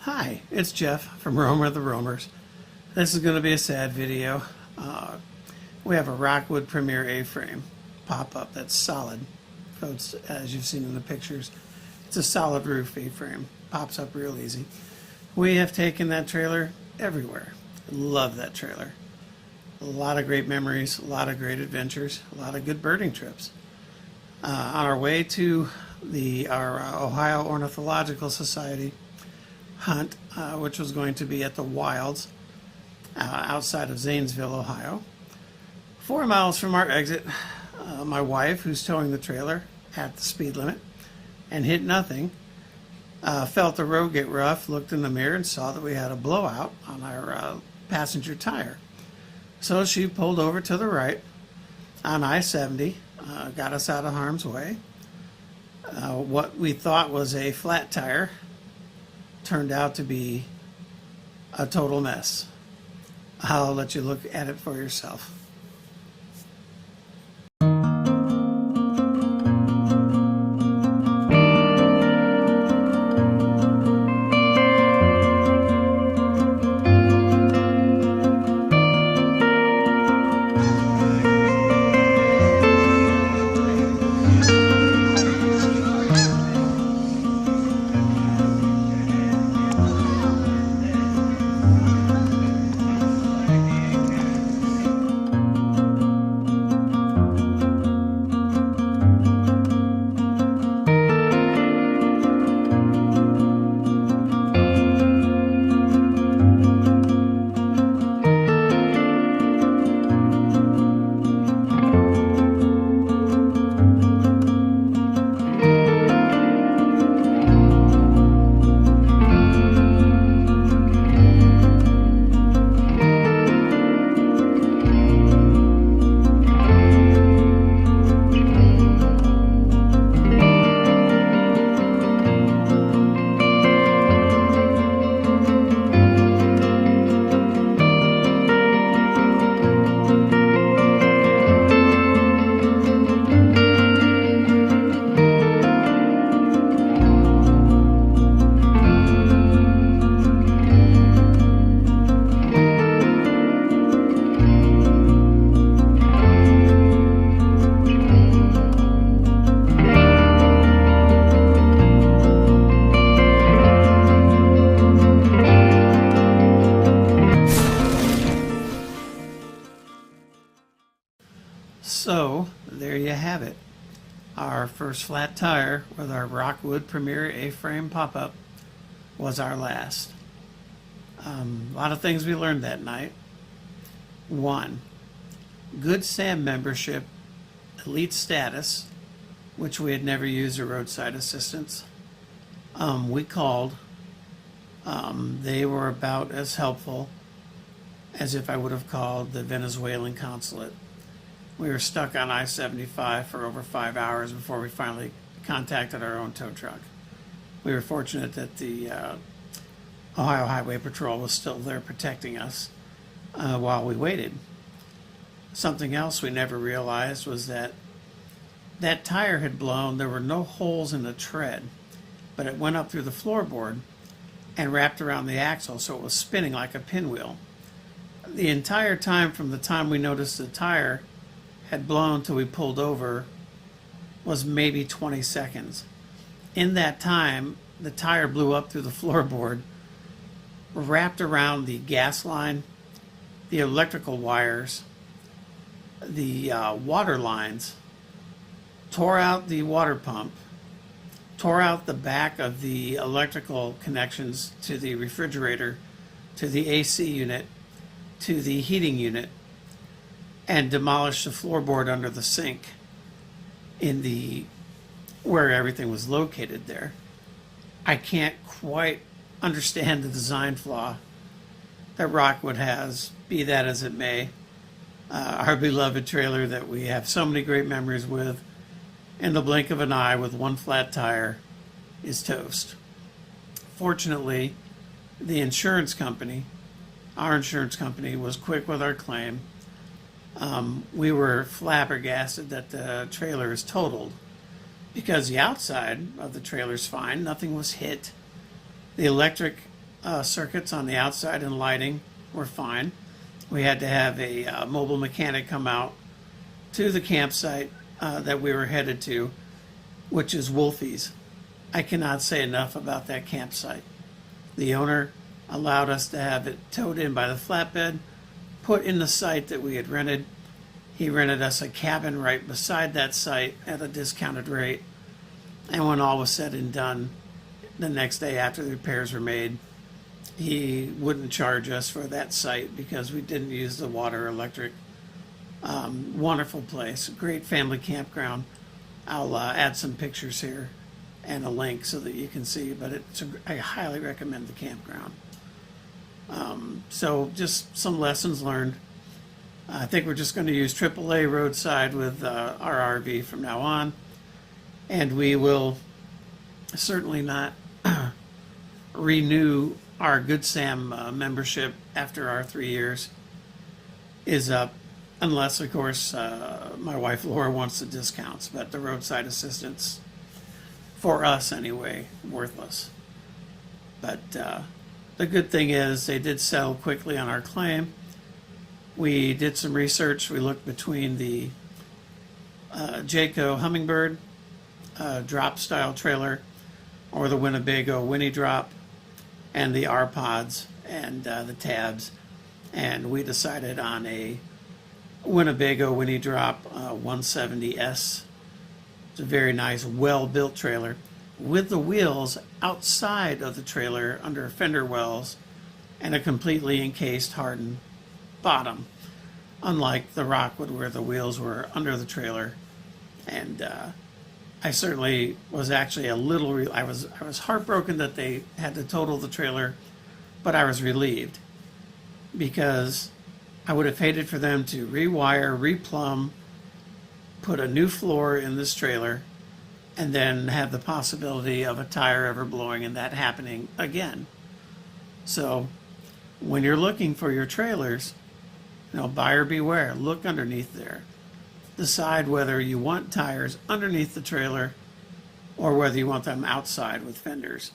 Hi, it's Jeff from Romer the Roamers. This is going to be a sad video. We have a Rockwood Premier A-frame pop-up that's solid. Folks, as you've seen in the pictures, it's a solid roof A-frame. Pops up real easy. We have taken that trailer everywhere. Love that trailer. A lot of great memories, a lot of great adventures, a lot of good birding trips. On our way to our Ohio Ornithological Society hunt, which was going to be at the Wilds outside of Zanesville, Ohio. 4 miles from our exit, my wife, who's towing the trailer at the speed limit and hit nothing, felt the road get rough, looked in the mirror and saw that we had a blowout on our passenger tire. So she pulled over to the right on I-70, got us out of harm's way. What we thought was a flat tire turned out to be a total mess. I'll let you look at it for yourself. So there you have it. Our first flat tire with our Rockwood Premier A-frame pop-up was our last. A lot of things we learned that night. 1. Good SAM membership, elite status, which we had never used a roadside assistance. We called. They were about as helpful as if I would have called the Venezuelan consulate. We were stuck on I-75 for over 5 hours before we finally contacted our own tow truck. We were fortunate that the Ohio Highway Patrol was still there protecting us while we waited. Something else we never realized was that that tire had blown. There were no holes in the tread, but it went up through the floorboard and wrapped around the axle, so it was spinning like a pinwheel. The entire time from the time we noticed the tire had blown till we pulled over was maybe 20 seconds. In that time, the tire blew up through the floorboard, wrapped around the gas line, the electrical wires, the water lines, tore out the water pump, tore out the back of the electrical connections to the refrigerator, to the AC unit, to the heating unit, and demolished the floorboard under the sink in the where everything was located there. I can't quite understand the design flaw that Rockwood has, be that as it may. Our beloved trailer that we have so many great memories with, in the blink of an eye with one flat tire, is toast. Fortunately, the insurance company, our insurance company, was quick with our claim. We were flabbergasted that the trailer is totaled because the outside of the trailer's fine. Nothing was hit. The electric circuits on the outside and lighting were fine. We had to have a mobile mechanic come out to the campsite that we were headed to, which is Wolfie's. I cannot say enough about that campsite. The owner allowed us to have it towed in by the flatbed, put in the site that we had rented. He rented us a cabin right beside that site at a discounted rate. And when all was said and done, the next day after the repairs were made, he wouldn't charge us for that site because we didn't use the water or electric. Wonderful place, great family campground. I'll add some pictures here and a link so that you can see, but I highly recommend the campground. So just some lessons learned. I think we're just going to use AAA roadside with our RV from now on, and we will certainly not renew our Good Sam membership after our 3 years is up, unless, of course, my wife Laura wants the discounts, but the roadside assistance, for us anyway, worthless. But the good thing is they did settle quickly on our claim. We did some research. We looked between the Jayco Hummingbird drop style trailer or the Winnebago Winnie Drop and the R-Pods and the tabs, and we decided on a Winnebago Winnie Drop 170S. It's a very nice, well-built trailer with the wheels outside of the trailer under fender wells and a completely encased, hardened bottom, unlike the Rockwood where the wheels were under the trailer. And I certainly was actually a little, I was heartbroken that they had to total the trailer, but I was relieved because I would have hated for them to rewire, replumb, put a new floor in this trailer, and then have the possibility of a tire ever blowing and that happening again. So when you're looking for your trailers, buyer beware. Look underneath there. Decide whether you want tires underneath the trailer or whether you want them outside with fenders.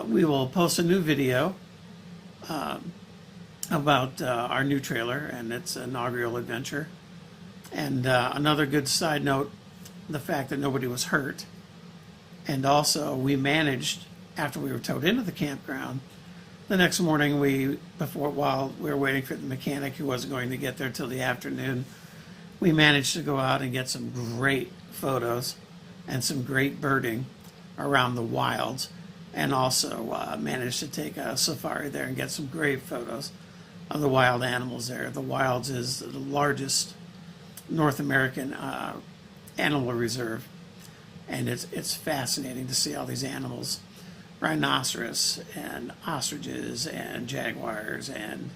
We will post a new video about our new trailer and its inaugural adventure. And another good side note, the fact that nobody was hurt. And also we managed, after we were towed into the campground, the next morning while we were waiting for the mechanic who wasn't going to get there till the afternoon, we managed to go out and get some great photos and some great birding around the wilds, and also managed to take a safari there and get some great photos of the wild animals there. The wilds is the largest North American animal reserve, and it's fascinating to see all these animals, rhinoceros and ostriches and jaguars and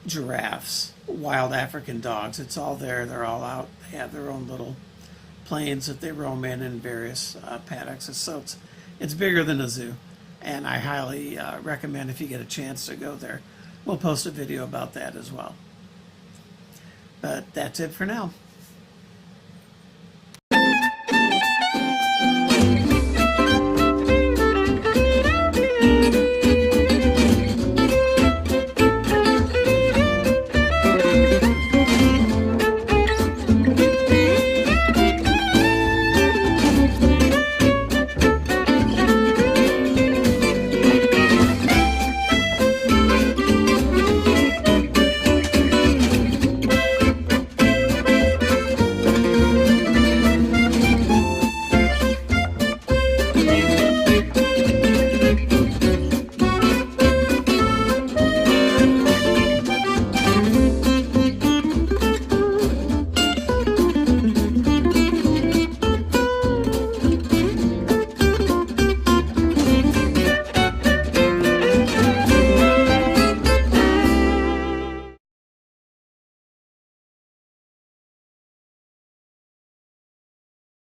giraffes, wild African dogs. It's all there. They're all out. They have their own little plains that they roam in various paddocks. So it's bigger than a zoo, and I highly recommend if you get a chance to go there. We'll post a video about that as well. But that's it for now.